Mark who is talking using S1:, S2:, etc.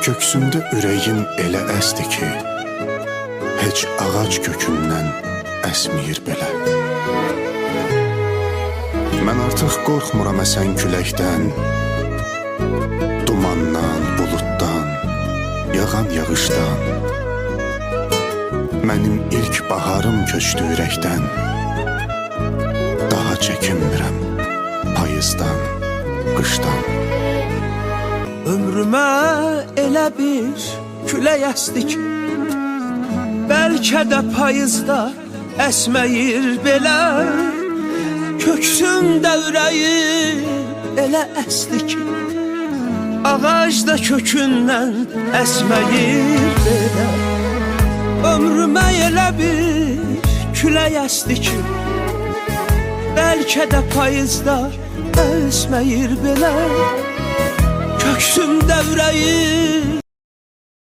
S1: Köksümdə ürəyim elə əsdi ki, heç ağac kökündən əsmir belə. Mən artıq qorxmuram əsən küləkdən, dumandan, buluddan, yağan yağışdan. Mənim ilk baharım köçdü ürəkdən, daha çəkinmirəm payızdan, qışdan.
S2: Ömrümə elə bir külək əsdi ki, bəlkə də payızda əsməyir belə. Köksümdə ürəyim elə əsdi ki, ağac da kökündən əsməyir belə. Ömrümə elə bir külək əsdi ki, bəlkə də payızda əsməyir belə. Köksümdə ürəyim